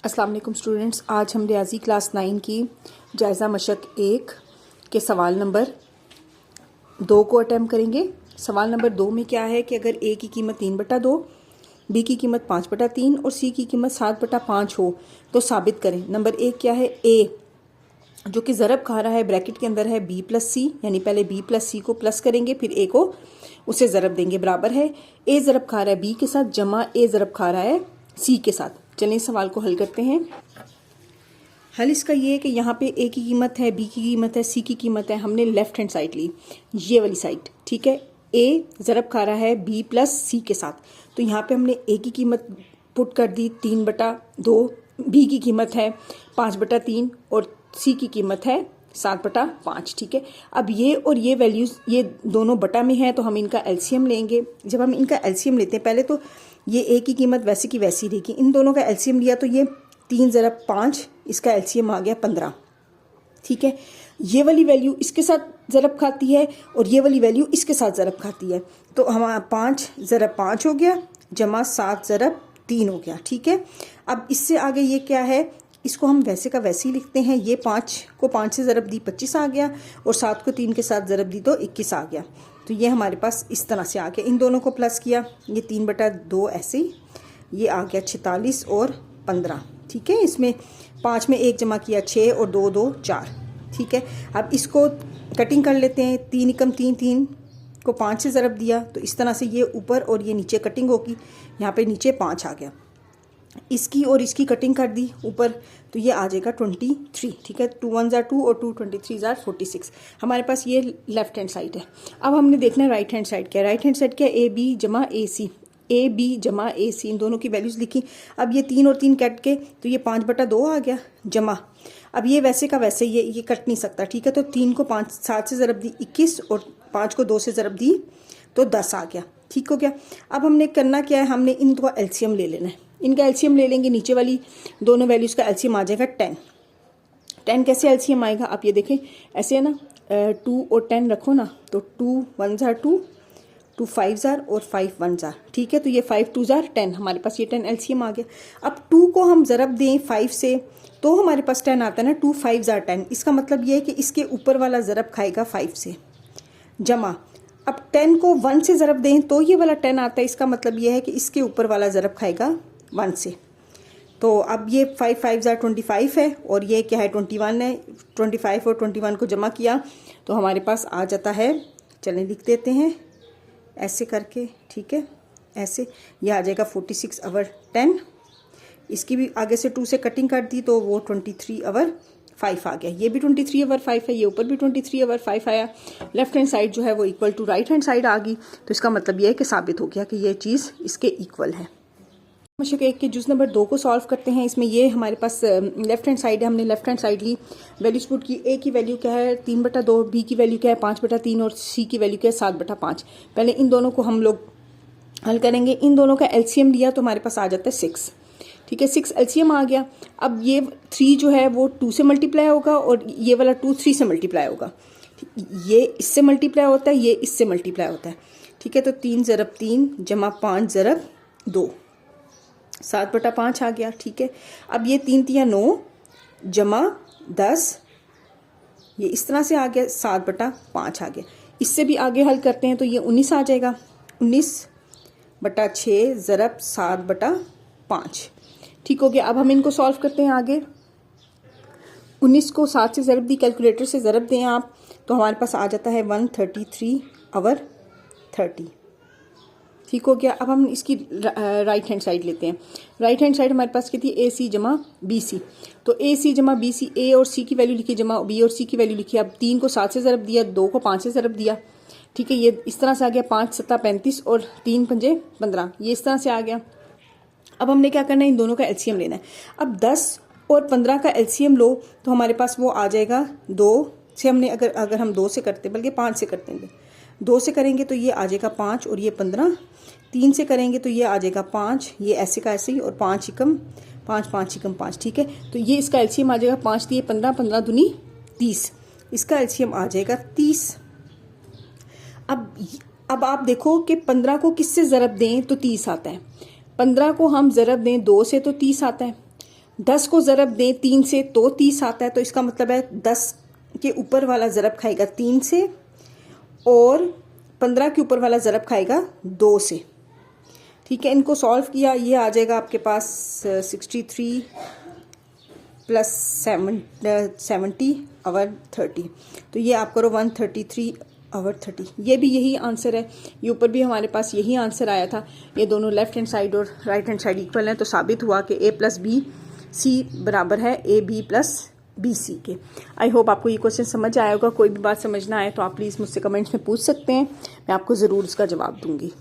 अस्सलाम वालेकुम स्टूडेंट्स, आज हम रियाजी क्लास 9 की जायज़ा मशक 1 के सवाल नंबर 2 को अटैम्प्ट करेंगे। सवाल नंबर 2 में क्या है कि अगर ए की कीमत 3/2, बी की कीमत 5/3 और सी की कीमत 7/5 हो तो साबित करें। नंबर 1 क्या है, ए जो कि ज़रब खा रहा है ब्रैकेट के अंदर है बी प्लस सी, यानी पहले बी प्लस सी को प्लस करेंगे फिर ए को उसे ज़रब देंगे। बराबर है ए ज़रब खा रहा है बी के साथ जमा ए ज़रब खा रहा है सी के साथ। चलिए सवाल को हल करते हैं। हल इसका ये है कि यहाँ पे ए की कीमत है, बी की कीमत है, सी की कीमत है। हमने लेफ्ट हैंड साइड ली, ये वाली साइड, ठीक है। ए ज़रब खा रहा है बी प्लस सी के साथ, तो यहाँ पे हमने ए की कीमत पुट कर दी 3/2, बी की कीमत है 5/3 और सी की कीमत है 7/5, ठीक है। अब ये और ये वैल्यूज़ ये दोनों बटा में है तो हम इनका एलसीएम लेंगे। जब हम इनका एलसीएम लेते हैं, पहले तो ये ए की कीमत वैसी की वैसी रहेगी, इन दोनों का एलसीएम लिया तो ये 3 × 5, इसका एलसीएम आ गया 15, ठीक है। ये वाली वैल्यू इसके साथ ज़रब खाती है और ये वाली वैल्यू इसके साथ ज़रब खाती है, तो हमारा 5 × 5 हो गया जमा 7 × 3 हो गया, ठीक है। अब इससे आगे ये क्या है, इसको हम वैसे का वैसे ही लिखते हैं। ये 5 को 5 से ज़रब दी 25 आ गया और 7 को 3 के साथ ज़रब दी तो 21 आ गया। तो ये हमारे पास इस तरह से आ गया। इन दोनों को प्लस किया, ये 3/2 ऐसे ही ये आ गया 46 और 15, ठीक है। इसमें 5 में 1 जमा किया 6 और 2 2 4, ठीक है। अब इसको कटिंग कर लेते हैं। 3 × 3 3 को 5 से ज़रब दिया तो इस तरह से ये ऊपर और ये नीचे कटिंग होगी। यहाँ पे नीचे 5 आ गया, इसकी और इसकी कटिंग कर दी ऊपर तो ये आ जाएगा 23, ठीक है। 2 1 = 2 और 2 23 = 46। हमारे पास ये लेफ्ट हैंड साइड है। अब हमने देखना है राइट हैंड साइड क्या है। राइट हैंड साइड क्या है, ए बी जमा ए सी, ए बी जमा ए सी, इन दोनों की वैल्यूज़ लिखी। अब ये 3 और 3 कट के तो ये 5/2 आ गया जमा। अब ये वैसे का वैसे ये कट नहीं सकता, ठीक है। तो 3 को 7 से ज़रब दी 21 और 5 को 2 से ज़रब दी तो 10 आ गया, ठीक हो गया। अब हमने करना क्या है, हमने इनका एलसीएम ले लेना है। इनका एलसीएम ले लेंगे, नीचे वाली दोनों वैल्यूज़ का एलसीएम आ जाएगा 10। 10 कैसे एलसीएम आएगा आप ये देखें, ऐसे है ना, 2 और 10 रखो ना, तो 2 1 = 2, 2 5 = और 5 1 = ठीक है। तो ये 5 2 = 10, हमारे पास ये 10 एलसीएम आ गया। अब 2 को हम ज़रब दें 5 से तो हमारे पास 10 आता है ना, 2 5 = 10। इसका मतलब ये है कि इसके ऊपर वाला ज़रब खाएगा 5 से जमा। अब 10 को 1 से ज़रब दें तो ये वाला 10 आता है, इसका मतलब ये है कि इसके ऊपर वाला ज़रब खाएगा 1 से। तो अब ये 5 5 = 25 है और ये क्या है 21 है। 25 और 21 को जमा किया तो हमारे पास आ जाता है, चलें लिख देते हैं ऐसे करके, ठीक है। ऐसे ये आ जाएगा 46/10। इसकी भी आगे से 2 से कटिंग कर दी तो वो 23/5 आ गया। ये भी 23/5 है, ये ऊपर भी 23/5 आया। लेफ्ट हैंड साइड जो है वो equal to right hand side आ गई, तो इसका मतलब ये है कि साबित हो गया कि ये चीज़ इसके इक्वल है। मशक 1 के जुज़ नंबर 2 को सॉल्व करते हैं। इसमें ये हमारे पास लेफ्ट हैंड साइड है, हमने लेफ्ट हैंड साइड ली, वैल्यूज पुट की। ए की वैल्यू क्या है 3/2, बी की वैल्यू क्या है 5/3 और सी की वैल्यू क्या है 7/5। पहले इन दोनों को हम लोग हल करेंगे। इन दोनों का एलसीएम लिया तो हमारे पास आ जाता है 6, ठीक है। 6 एलसीएम आ गया। अब ये 3 जो है वो 2 से मल्टीप्लाई होगा और ये वाला 2 3 से मल्टीप्लाई होगा। ये इससे मल्टीप्लाई होता है, ये इससे मल्टीप्लाई होता है, ठीक है। तो 3 × 3 जमा 5 × 2, 7/5 आ गया, ठीक है। अब ये 3 3 9 जमा 10, ये इस तरह से आ गया 7/5 आ गया। इससे भी आगे हल करते हैं तो ये 19 आ जाएगा, 19/6 ज़रब 7/5, ठीक हो गया। अब हम इनको सॉल्व करते हैं आगे। 19 को 7 से ज़रब दी, कैलकुलेटर से ज़रब दें आप तो हमारे पास आ जाता है 133/30, ठीक हो गया। अब हम इसकी राइट हैंड साइड लेते हैं। राइट हैंड साइड हमारे पास क्या थी, ए सी जमा बी सी, तो ए सी जमा बी सी, ए और सी की वैल्यू लिखी जमा बी और सी की वैल्यू लिखी। अब 3 को 7 से ज़रब दिया, 2 को 5 से ज़रब दिया, ठीक है। ये इस तरह से आ गया 5 7 35 और 3 5 15, ये इस तरह से आ गया। अब हमने क्या करना है, इन दोनों का एलसीएम लेना है। अब 10 और 15 का एलसीएम लो तो हमारे पास वो आ जाएगा 2 से। हमने अगर हम 2 से करते बल्कि 5 से करते हैं, 2 से करेंगे तो ये आ जाएगा 5 और ये 15। 3 से करेंगे तो ये आ जाएगा 5, ये ऐसे का ऐसे ही, और 5 × 5 5 × 5, ठीक है। तो ये इसका एलसीएम आ जाएगा 5 दिए 15, 15 दूनी 30, इसका एलसीएम आ जाएगा 30। अब आप देखो कि 15 को किससे ज़रब दें तो 30 आता है। 15 को हम ज़रब दें 2 से तो 30 आता है, 10 को ज़रब दें 3 से तो 30 आता है, तो इसका मतलब है 10 के ऊपर वाला ज़रब खाएगा 3 से और 15 के ऊपर वाला ज़रब खाएगा 2 से। ठीक है, इनको सॉल्व किया, ये आ जाएगा आपके पास 63 प्लस 70 और 30, तो ये आप करो 133 और 30, ये भी यही आंसर है। ये ऊपर भी हमारे पास यही आंसर आया था। ये दोनों लेफ्ट हैंड साइड और राइट हैंड साइड इक्वल हैं, तो साबित हुआ कि A प्लस बी सी बराबर है AB प्लस BC के। आई होप आपको ये क्वेश्चन समझ आया होगा। कोई भी बात समझना आए तो आप प्लीज़ मुझसे कमेंट्स में पूछ सकते हैं, मैं आपको ज़रूर उसका जवाब दूंगी।